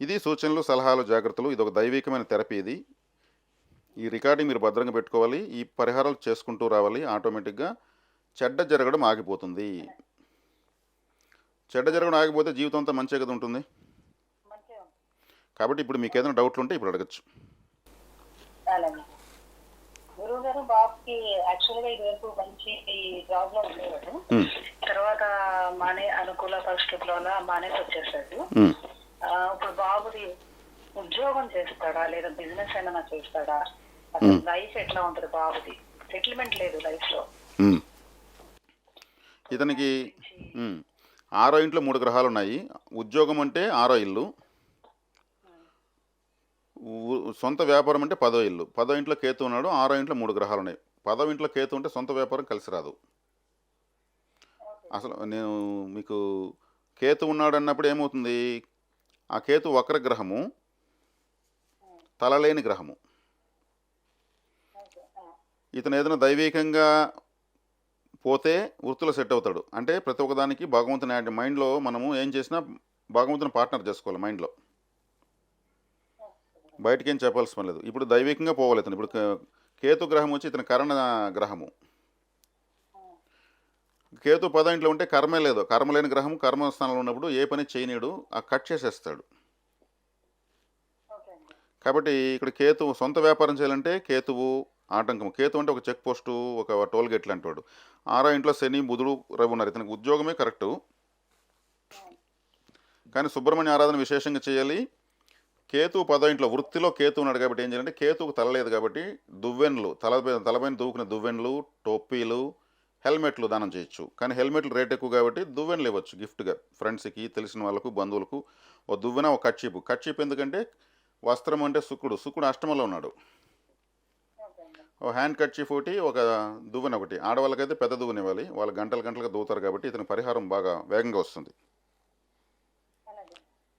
ఇది సూచనలు, సలహాలు, జాగ్రత్తలు. ఇది ఒక దైవికమైన థెరపీ. ఇది ఈ రికార్డింగ్ మీరు భద్రంగా పెట్టుకోవాలి. ఈ పరిహారాలు చేసుకుంటూ రావాలి. ఆటోమేటిక్గా చెడ్డ జరగడం ఆగిపోతుంది. చెడ్డ జరగడం ఆగిపోతే జీవితం అంతా మంచిగా కదా ఉంటుంది. మంచిగా ఉంది. కాబట్టి ఇప్పుడు మీకు ఏదైనా డౌట్లు ఉంటే ఇప్పుడు అడగచ్చు. అలాగే గురువు గారు బాబుకి యాక్చువల్గా ఇదివరకు మంచి జాబ్ లో ఉండేవాడు. తర్వాత మానే అనుకూల పరిస్థితుల్లో మానేసి వచ్చేసాడు. ఇప్పుడు బాబుది ఉద్యోగం చేస్తాడా లేదా బిజినెస్ ఏమైనా చేస్తాడా? అసలు లైఫ్ ఎట్లా ఉంటుంది బాబుది? సెటిల్మెంట్ లేదు లైఫ్ లో. ఇతనికి 6వ ఇంట్లో 3 గ్రహాలు ఉన్నాయి. ఉద్యోగం అంటే 6వ ఇల్లు, సొంత వ్యాపారం అంటే 10వ ఇల్లు. 10వ ఇంట్లో కేతు ఉన్నాడు, 6వ ఇంట్లో 3 గ్రహాలు ఉన్నాయి. 10వ ఇంట్లో కేతు ఉంటే సొంత వ్యాపారం కలిసి రాదు. అసలు నేను మీకు కేతు ఉన్నాడు అన్నప్పుడు ఏమవుతుంది? ఆ కేతు వక్ర గ్రహము, తలలేని గ్రహము. ఇతను ఏదైనా దైవికంగా పోతే వృత్తిలో సెట్ అవుతాడు. అంటే ప్రతి ఒక్కదానికి భగవంతుని మైండ్లో మనము ఏం చేసినా భగవంతుని పార్ట్నర్ చేసుకోవాలి మైండ్లో. బయటికి ఏం చెప్పాల్సిన పని లేదు. ఇప్పుడు దైవికంగా పోవాలి ఇతను. ఇప్పుడు కేతు గ్రహం వచ్చి ఇతని కరణ గ్రహము. కేతు 10వ ఇంట్లో ఉంటే కర్మే లేదు. కర్మ లేని గ్రహం కర్మస్థానంలో ఉన్నప్పుడు ఏ పని చేయనీడు, ఆ కట్ చేసేస్తాడు. కాబట్టి ఇక్కడ కేతు సొంత వ్యాపారం చేయాలంటే కేతువు ఆటంకం. కేతు అంటే ఒక చెక్ పోస్టు, ఒక టోల్ గేట్ లాంటి వాడు. 6వ ఇంట్లో శని, బుధుడు, రవి ఉన్నారు. ఇతనికి ఉద్యోగమే కరెక్టు, కానీ సుబ్రహ్మణ్య ఆరాధన విశేషంగా చేయాలి. కేతు 10వ ఇంట్లో వృత్తిలో కేతు ఉన్నాడు కాబట్టి ఏం చేయాలంటే కేతుకు తల లేదు కాబట్టి దువ్వెన్లు, తలపైన దూకునే దువ్వెన్లు, టోపీలు, హెల్మెట్లు దానం చేయొచ్చు. కానీ హెల్మెట్లు రేట్ ఎక్కువ కాబట్టి దువ్వెన్లు ఇవ్వచ్చు గిఫ్ట్గా ఫ్రెండ్స్కి, తెలిసిన వాళ్ళకు, బంధువులకు. ఓ దువ్వెన, ఒక కర్చీపు. కర్చీపు ఎందుకంటే వస్త్రం అంటే శుక్రుడు అష్టమంలో ఉన్నాడు. ఓ హ్యాండ్ కర్చీఫ్ ఒకటి, ఒక దువ్వెన ఒకటి. ఆడవాళ్ళకైతే పెద్ద దువ్వెన ఇవ్వాలి, వాళ్ళు గంటలుగా దూవుతారు కాబట్టి ఇతని పరిహారం బాగా వేగంగా వస్తుంది.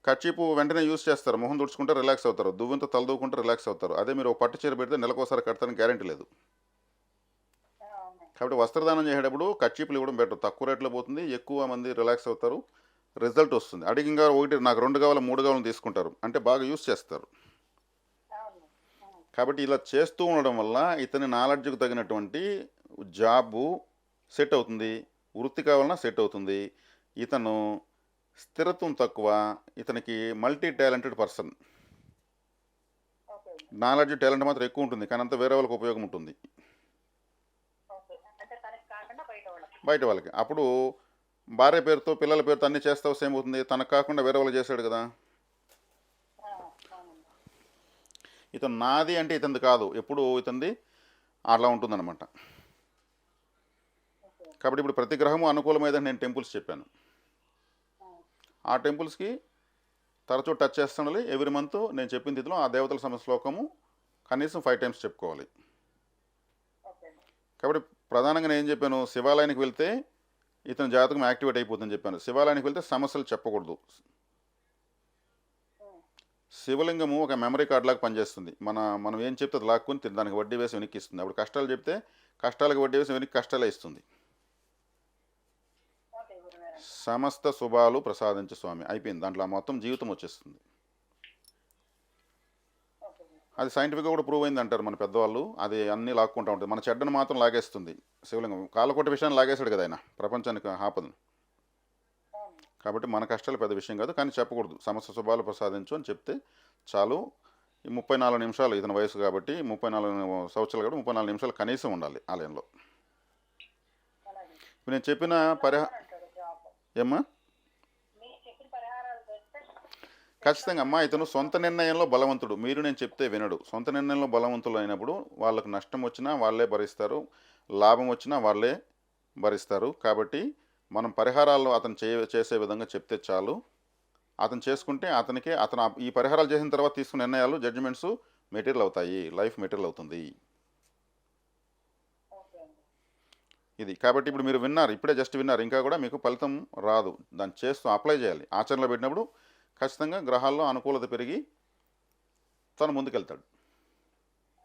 కర్చీపు వెంటనే యూస్ చేస్తారు, మొహం తుడుచుకుంటే రిలాక్స్ అవుతారు. దువ్వెంతో తల దూకుంటే రిలాక్స్ అవుతారు. అదే మీరు ఒక పట్టు చీర పెడితే నెలకోసారి కడతానికి గ్యారెంటీ లేదు. కాబట్టి వస్త్రదానం చేసేటప్పుడు కర్చీపులు ఇవ్వడం బెటర్. తక్కువ రేట్లో పోతుంది, ఎక్కువ మంది రిలాక్స్ అవుతారు, రిజల్ట్ వస్తుంది. అడిగింగా ఒకటి నాకు 2 కావాలి 3 కావాలని తీసుకుంటారు, అంటే బాగా యూస్ చేస్తారు. కాబట్టి ఇలా చేస్తూ ఉండడం వల్ల ఇతని నాలెడ్జ్కు తగినటువంటి జాబు సెట్ అవుతుంది, వృత్తి కావాలన్నా సెట్ అవుతుంది. ఇతను స్థిరత్వం తక్కువ, ఇతనికి multi talented person. Okay knowledge talent మాత్రం ఎక్కువ ఉంటుంది, కానీ అంతా వేరే వాళ్ళకి ఉపయోగం ఉంటుంది ఓకే. అంటే తనకి కాకుండా బయట వాళ్ళకి. బయట వాళ్ళకి. అప్పుడు భార్య పేరుతో పిల్లల పేరుతో అన్నీ చేస్తావు సేమ్ అవుతుంది, తనకు కాకుండా వేరే వాళ్ళు చేశాడు కదా. అవునండి. ఇతను నాది అంటే ఇతనిది కాదు, ఎప్పుడు ఇతనిది అట్లా ఉంటుందన్నమాట. ఓకే. కాబట్టి ఇప్పుడు ప్రతి గ్రహము అనుకూలమైందని నేను టెంపుల్స్ చెప్పాను. ఆ, ఆ టెంపుల్స్కి తరచూ టచ్ చేస్తుండాలి. ఎవ్రీ మంత్ నేను చెప్పిన తిథిలో ఆ దేవతల శ్లోకము కనీసం 5 టైమ్స్ చెప్పుకోవాలి. ఓకే అండి. కాబట్టి ప్రధానంగా నేను ఏం చెప్పాను, శివాలయానికి వెళ్తే ఇతని జాతకం యాక్టివేట్ అయిపోతుందని చెప్పాను. శివాలయానికి వెళ్తే సమస్యలు చెప్పకూడదు. ఉమ్, శివలింగము ఒక మెమరీ కార్డ్ లాగా పనిచేస్తుంది. మనం ఏం చెప్తే అది లాక్కొని దానికి వడ్డీ వేసి వెనక్కి ఇస్తుంది. అప్పుడు కష్టాలు చెప్తే కష్టాలకు వడ్డీ వేసి వెనక్కి కష్టాలే ఇస్తుంది. ఓకే గురుగారు. సమస్త శుభాలు ప్రసాదించు స్వామి అయిపోయింది, దాంట్లో మొత్తం జీవితం వచ్చేస్తుంది. ఓకే గురు. అది సైంటిఫిక్గా కూడా ప్రూవ్ అయింది అంటారు మన పెద్దవాళ్ళు. అది అన్నీ లాక్కుంటూ ఉంటుంది, మన చెడ్డను మాత్రం లాగేస్తుంది. శివలింగం కాలకోటి విషయాన్ని లాగేశాడు కదా ఆయన, ప్రపంచానికి ఆపదను. అవును. కాబట్టి మన కష్టాలు పెద్ద విషయం కాదు, కానీ చెప్పకూడదు. సమస్త శుభాలు ప్రసాదించు అని చెప్తే చాలు. ఈ 34 నిమిషాలు ఇతని వయసు కాబట్టి, 34 సంవత్సరాలు కాబట్టి 34 నిమిషాలు కనీసం ఉండాలి ఆలయంలో. అలాగే. ఇప్పుడు నేను చెప్పిన అంటాడు జాబ్. ఏమ్మా మీరు చెప్పిన పరిహారాలు చేస్తే ఖచ్చితంగా అమ్మా, ఇతను సొంత నిర్ణయంలో బలవంతుడు. మీరు నేను చెప్తే వినడు. సొంత నిర్ణయంలో బలవంతులు అయినప్పుడు వాళ్ళకు నష్టం వచ్చినా వాళ్ళే భరిస్తారు, లాభం వచ్చినా వాళ్ళే భరిస్తారు. కాబట్టి మనం పరిహారాలు అతను చేసే విధంగా చెప్తే చాలు. అతను చేసుకుంటే అతను ఈ పరిహారాలు చేసిన తర్వాత తీసుకున్న నిర్ణయాలు జడ్జిమెంట్స్ మెటీరియల్ అవుతాయి, లైఫ్ మెటీరియల్ అవుతుంది. ఓకే అండి. ఇది కాబట్టి ఇప్పుడు మీరు విన్నారు, ఇప్పుడే జస్ట్ విన్నారు, ఇంకా కూడా మీకు ఫలితం రాదు. దాన్ని చేస్తూ అప్లై చేయాలి. ఆచరణలో పెట్టినప్పుడు ఖచ్చితంగా గ్రహాల్లో అనుకూలత పెరిగి తను ముందుకెళ్తాడు.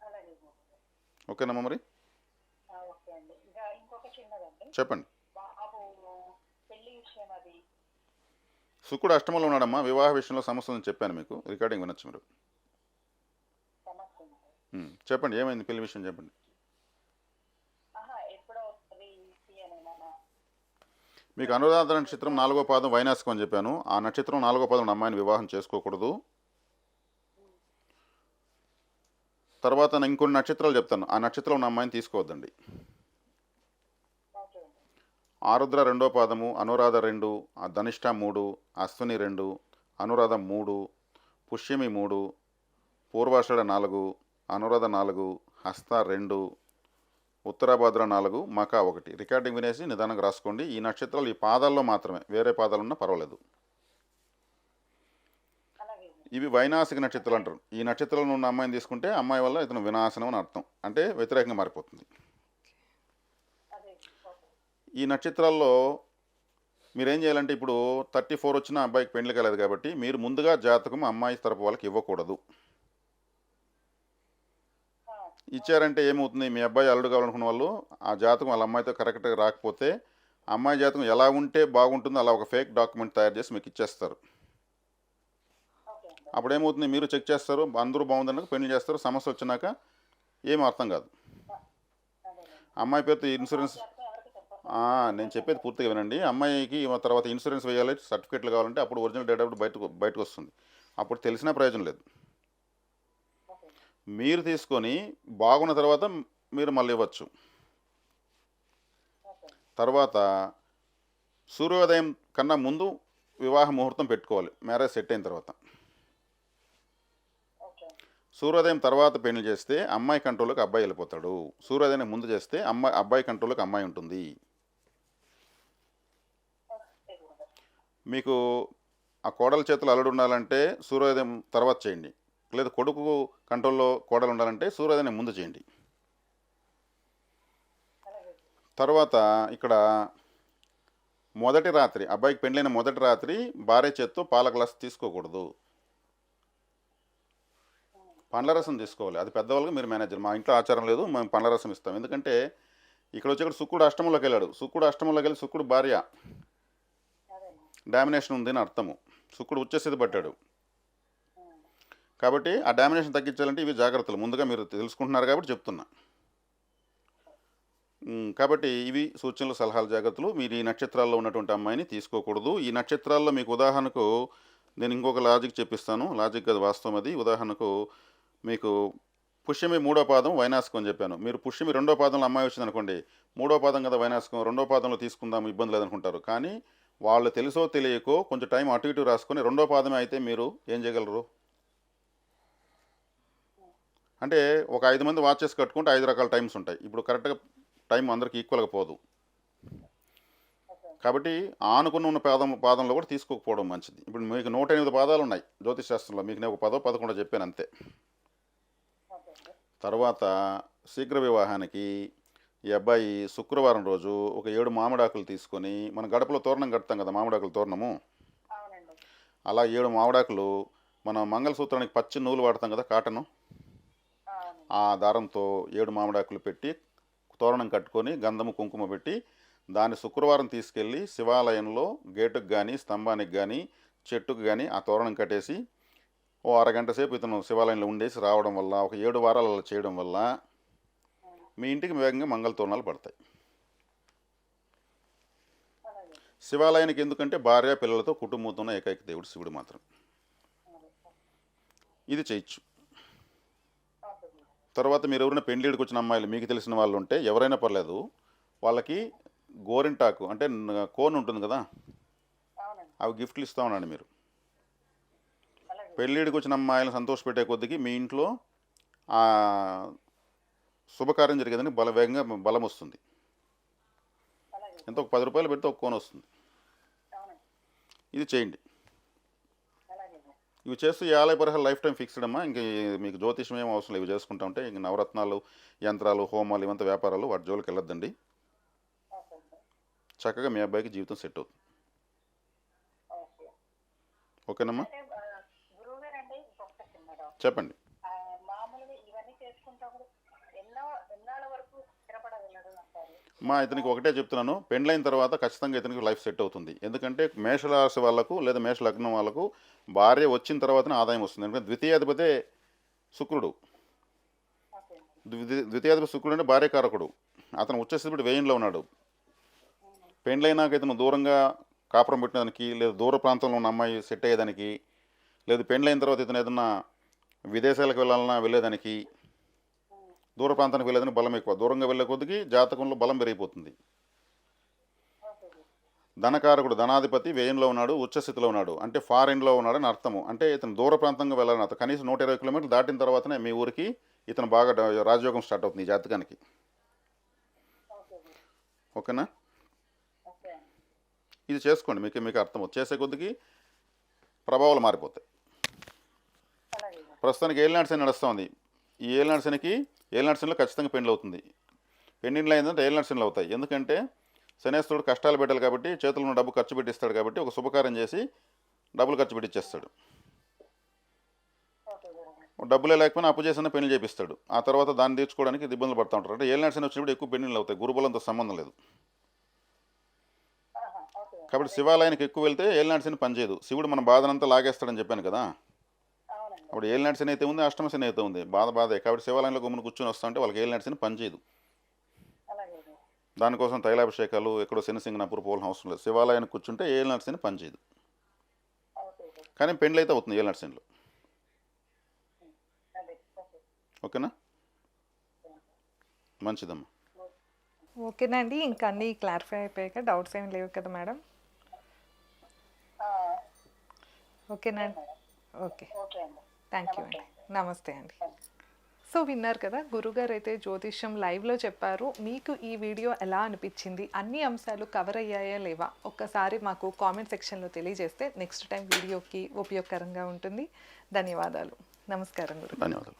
అలాగే గురుగారు. ఓకేనమ్మా మరి? ఓకే అండి. ఇంకా ఇంకొక చిన్నదండి. చెప్పండి. బాబు పెళ్లి విషయం అది. శుక్రుడు అష్టమంలో ఉన్నాడమ్మా. వివాహ విషయంలో సమస్యలను చెప్పాను మీకు, రికార్డింగ్ వినొచ్చు మీరు. సమస్య ఉంది. చెప్పండి, ఏమైంది పెళ్లి విషయం చెప్పండి. ఎప్పుడో వస్తుంది అనేనా? మీకు అనురాధ నక్షత్రం 4వ పాదం వైనాశకం అని చెప్పాను. ఆ నక్షత్రం 4వ పాదం ఉన్న అమ్మాయిని వివాహం చేసుకోకూడదు. తర్వాత నేను ఇంకొన్ని నక్షత్రాలు చెప్తాను, ఆ నక్షత్రం ఉన్న అమ్మాయిని తీసుకోవద్దండి. ఓకే అండి. ఆరుద్ర 2వ పాదము, అనురాధ 2, ధనిష్ట 3, అశ్విని 2, అనురాధ 3, పుష్యమి 3, పూర్వాషాఢ 4, అనురాధ 4, హస్త 2, ఉత్తరాభాద్ర 4, మక 1. రికార్డింగ్ వినేసి నిదానంగా రాసుకోండి. ఈ నక్షత్రాలు ఈ పాదాల్లో మాత్రమే, వేరే పాదాలు ఉన్నా పర్వాలేదు. అలాగే గురు. ఇవి వైనాశిక నక్షత్రాలు అంటారు. ఈ నక్షత్రంలో ఉన్న అమ్మాయిని తీసుకుంటే అమ్మాయి వల్ల ఇతను వినాశనం అని అర్థం, అంటే వ్యతిరేకంగా మారిపోతుంది. అదే. ఓకే. ఈ నక్షత్రాల్లో మీరేం చేయాలంటే, ఇప్పుడు 34 వచ్చిన అబ్బాయికి పెళ్లి కాలేదు కాబట్టి మీరు ముందుగా జాతకం అమ్మాయి తరపు వాళ్ళకి ఇవ్వకూడదు. ఇచ్చారంటే ఏమవుతుంది, మీ అబ్బాయి అల్లుడు కావాలనుకున్న వాళ్ళు ఆ జాతకం వాళ్ళ అమ్మాయితో కరెక్ట్గా రాకపోతే అమ్మాయి జాతకం ఎలా ఉంటే బాగుంటుందో అలా ఒక ఫేక్ డాక్యుమెంట్ తయారు చేసి మీకు ఇచ్చేస్తారు. ఓకే అండి. అప్పుడు ఏమవుతుంది, మీరు చెక్ చేస్తారు, అందరూ బాగుందన్నాక పెళ్లి చేస్తారు, సమస్య వచ్చినాక ఏం అర్థం కాదు. అదే. అమ్మాయి పేరుతో ఇన్సూరెన్స్, చెప్తే ఎవరికి చెప్పండి. నేను చెప్పేది పూర్తిగా వినండి. అమ్మాయికి తర్వాత ఇన్సూరెన్స్ వేయాలి, సర్టిఫికేట్లు కావాలంటే అప్పుడు ఒరిజినల్ డేటా బయటకు వస్తుంది. అప్పుడు తెలిసినా ప్రయోజనం లేదు. ఓకే. మీరు తీసుకొని బాగున్న తర్వాత మీరు మళ్ళీ ఇవ్వచ్చు. ఓకే. తర్వాత సూర్యోదయం కన్నా ముందు వివాహ ముహూర్తం పెట్టుకోవాలి, మ్యారేజ్ సెట్ అయిన తర్వాత. ఓకే. సూర్యోదయం తర్వాత పెళ్లి చేస్తే అమ్మాయి కంట్రోల్లోకి అబ్బాయి వెళ్ళిపోతాడు. సూర్యోదయం ముందు చేస్తే అబ్బాయి కంట్రోల్లోకి అమ్మాయి ఉంటుంది. ఓకే గురుగారు. మీకు ఆ కోడల చేతులు అల్లుడు ఉండాలంటే సూర్యోదయం తర్వాత చేయండి, లేదా కొడుకు కంట్రోల్లో కోడలు ఉండాలంటే సూర్యోదయం ముందు చేయండి. అలాగే. తర్వాత ఇక్కడ మొదటి రాత్రి, అబ్బాయికి పెళ్ళైన మొదటి రాత్రి భార్య చేత్తో పాల గ్లాస్ తీసుకోకూడదు, పండ్ల రసం తీసుకోవాలి. అది పెద్దవాళ్ళకి మీరు మేనేజర్. మా ఇంట్లో ఆచారం లేదు, మేము పండ్ల రసం ఇస్తాం. ఎందుకంటే ఇక్కడ వచ్చేక్కడ శుక్రుడు అష్టమంలోకి వెళ్ళాడు. శుక్రుడు అష్టమంలోకి వెళ్ళి శుక్రుడు భార్య అదే. డామినేషన్ ఉంది అని అర్థము. శుక్రుడు ఉచ్చస్థితి పట్టాడు. కాబట్టి ఆ డామినేషన్ తగ్గించాలంటే ఇవి జాగ్రత్తలు ముందుగా మీరు తెలుసుకుంటున్నారు కాబట్టి చెప్తున్నా. కాబట్టి ఇవి సూచనలు, సలహాలు, జాగ్రత్తలు. మీరు ఈ నక్షత్రాల్లో ఉన్నటువంటి అమ్మాయిని తీసుకోకూడదు. ఈ నక్షత్రాల్లో మీకు ఉదాహరణకు నేను ఇంకొక లాజిక్ చెప్పిస్తాను. లాజిక్ కాదు, వాస్తవం అది. ఉదాహరణకు మీకు పుష్యమి 3వ పాదం వైనాశకం అని చెప్పాను. మీరు పుష్యమి 2వ పాదంలో అమ్మాయి వచ్చిందనుకోండి, 3వ పాదం కదా వైనాశకం, 2వ పాదంలో తీసుకుందాం ఇబ్బంది లేదనుకుంటారు. కానీ వాళ్ళు తెలుసో తెలియకో కొంచెం టైం అటు ఇటు రాసుకొని 2వ పాదమే అయితే మీరు ఏం చేయగలరు? అంటే ఒక 5 మంది వాచెస్ కట్టుకుంటే 5 రకాల టైమ్స్ ఉంటాయి. ఇప్పుడు కరెక్ట్గా టైం అందరికి ఈక్వల్గా పోదు. కాబట్టి ఆనుకుని ఉన్న పాదంలో కూడా తీసుకోకపోవడం మంచిది. ఇప్పుడు మీకు 108 పాదాలు ఉన్నాయి జ్యోతిష్ శాస్త్రంలో, మీకు నేను ఒక 10 11 చెప్పాను అంతే. తర్వాత శీఘ్ర వివాహానికి ఈ అబ్బాయి శుక్రవారం రోజు ఒక 7 మామిడాకులు తీసుకొని, మన గడపలో తోరణం కడతాం కదా, మామిడాకుల తోరణము, అవునండి. అలా 7 మామిడాకులు, మన మంగళసూత్రానికి పచ్చి నూలు వాడతాం కదా, కాటను, అవును. ఆ దారంతో 7 మామిడాకులు పెట్టి తోరణం కట్టుకొని గంధము కుంకుమ పెట్టి దాన్ని శుక్రవారం తీసుకెళ్ళి శివాలయంలో గేటుకు కానీ స్తంభానికి కానీ చెట్టుకు కానీ ఆ తోరణం కట్టేసి ఓ అరగంట సేపు ఇతను శివాలయంలో ఉండేసి రావడం వల్ల, ఒక 7 వారాలు అలా చేయడం వల్ల మీ ఇంటికి వేగంగా మంగళ తోరణాలు పడతాయి. అలాగే. శివాలయానికి ఎందుకంటే భార్య పిల్లలతో కుటుంబంతో ఉన్న ఏకైక దేవుడు శివుడు మాత్రం. ఇది చేయొచ్చు. ఓకే. తర్వాత మీరు ఎవరైనా పెండ్లిడికి వచ్చిన అమ్మాయిలు మీకు తెలిసిన వాళ్ళు ఉంటే ఎవరైనా పర్లేదు, వాళ్ళకి గోరింటాకు అంటే కోన్ ఉంటుంది కదా, అవునండి. అవి గిఫ్ట్లు ఇస్తూ ఉండండి మీరు. అలాగే. పెళ్ళిడికి వచ్చిన అమ్మాయిలను సంతోషపెట్టే కొద్దికి మీ ఇంట్లో ఆ శుభకార్యం జరిగేదని వేగంగా బలం వస్తుంది. అలాగే. ఎంత ఒక 10 రూపాయలు పెడితే ఒక కోన్ వస్తుంది. అవునండి. ఇది చేయండి. అలాగే. ఇవి చేస్తూ ఈ ఆలయ పరిహారాలు లైఫ్ టైం ఫిక్స్డ్ అమ్మా. ఇంక మీకు జ్యోతిషం ఏం అవసరం లేదు. ఇవి చేసుకుంటా ఉంటే ఇంక నవరత్నాలు, యంత్రాలు, హోమాలు ఇవంతా వ్యాపారాలు వాటి జోలికి వెళ్ళొద్దండి. ఓకే. చక్కగా మీ అబ్బాయికి జీవితం సెట్ అవుతుంది. ఓకే. ఓకేనమ్మా? అంటే గురువు గారు అంటే ఇంకొకటి చిన్నదా, చెప్పండి. మామూలుగా ఇవన్నీ చేసుకుంటాము ఎన్నాళ్ళ వరకు స్థిరపడగలరు అంటారు? మా ఇతనికి ఒకటే చెప్తున్నాను, పెండ్లైన తర్వాత ఖచ్చితంగా ఇతనికి లైఫ్ సెట్ అవుతుంది. ఎందుకంటే మేషరాశి వాళ్ళకు లేదా మేష లగ్నం వాళ్ళకు భార్య వచ్చిన తర్వాతనే ఆదాయం వస్తుంది. ఎందుకంటే ద్వితీయాధిపతే శుక్రుడు. ఓకే. ద్వితీయాధిపతి శుక్రుడు అంటే భార్యకారకుడు. అతను ఉచ్చస్థితిపడి వ్యయంలో ఉన్నాడు. పెండ్లైనాక ఇతను దూరంగా కాపురం పెట్టడానికి, లేదా దూర ప్రాంతంలో ఉన్న అమ్మాయి సెట్ అయ్యేదానికి, లేదు పెండ్లైన తర్వాత ఇతను ఏదన్నా విదేశాలకు వెళ్ళాలన్నా వెళ్ళేదానికి, దూర ప్రాంతానికి వెళ్ళేదానికి బలం ఎక్కువ. దూరంగా వెళ్ళే కొద్దికి జాతకంలో బలం పెరిగిపోతుంది. ఓకే. ధనకారకుడు ధనాధిపతి వ్యయంలో ఉన్నాడు, ఉచ్చస్థితిలో ఉన్నాడు అంటే ఫారిన్లో ఉన్నాడని అర్థము. అంటే ఇతను దూర ప్రాంతంగా వెళ్ళాలని అర్థం. కనీసం 120 కిలోమీటర్లు దాటిన తర్వాతనే మీ ఊరికి ఇతను బాగా రాజయోగం స్టార్ట్ అవుతుంది ఈ జాతకానికి. ఓకే. ఓకేనా? ఓకే. ఇది చేసుకోండి, మీకు అర్థం అవుతుంది. చేసే కొద్దికి ప్రభావాలు మారిపోతాయి. అలాగే. ప్రస్తుతానికి ఏలినాటి శని నడుస్తుంది. ఈ ఏలినాటి శనికి ఏలినాటి శనిలో ఖచ్చితంగా పెండ్లు అవుతుంది. పెండింగ్లో అయిందంటే ఏలినాటి శనిలో అవుతాయి. ఎందుకంటే శనేశ్వరుడు కష్టాలు పెట్టాలి కాబట్టి చేతుల్లో ఉన్న డబ్బు ఖర్చు పెట్టిస్తాడు కాబట్టి ఒక శుభకార్యం చేసి డబ్బులు ఖర్చు పెట్టిచ్చేస్తాడు. ఓకే. డబ్బులే లేకపోయినా అప్పు చేసిన పెళ్లి చేపిస్తాడు. ఆ తర్వాత దాన్ని తీర్చుకోవడానికి ఇబ్బందులు పడుతూ ఉంటారు. అంటే ఏలినాటి శని వచ్చినప్పుడు ఎక్కువ పెళ్లిళ్ళు అవుతాయి. గురుబలంతో సంబంధం లేదు. ఓకే. కాబట్టి శివాలయానికి ఎక్కువ వెళ్తే ఏలినాటి శని పనిచేయదు. శివుడు మన బాధనంతా లాగేస్తాడని చెప్పాను కదా. అవునండి. అప్పుడు ఏలినాటి శని అయితే ఉంది, అష్టమ శని అయితే ఉంది. బాధే. కాబట్టి శివాలయంలో గుమ్మని కూర్చొని వస్తుంటే వాళ్ళకి ఏలినాటి శని పనిచేయదు. అలాగే. దానికోసం తైలాభిషేకాలు ఎక్కడో శని సింగనాపూర్ పోవాల్సిన అవసరం లేదు. శివాలయానికి కూర్చుంటే ఏలినాటి శని పనిచేయదు. ఓకే. కానీ పెండ్లు అయితే అవుతుంది ఏలినాటి శనిలో. అదే. ఓకే. ఓకేనా? మంచిదమ్మా. ఓకేనండి. ఇంకా అన్నీ క్లారిఫై అయిపోయాక డౌట్స్ ఏమి లేవు కదా మేడం? ఓకేనండి. ఓకే. ఓకే అండి. థ్యాంక్ యూ అండి. నమస్తే అండి. సో విన్నారు కదా, గురుగారు అయితే జ్యోతిష్యం లైవ్లో చెప్పారు. మీకు ఈ వీడియో ఎలా అనిపించింది, అన్ని అంశాలు కవర్ అయ్యాయా లేవా ఒక్కసారి మాకు కామెంట్ సెక్షన్లో తెలియజేస్తే నెక్స్ట్ టైం వీడియోకి ఉపయోగకరంగా ఉంటుంది. ధన్యవాదాలు. నమస్కారం గురు. ధన్యవాదాలు.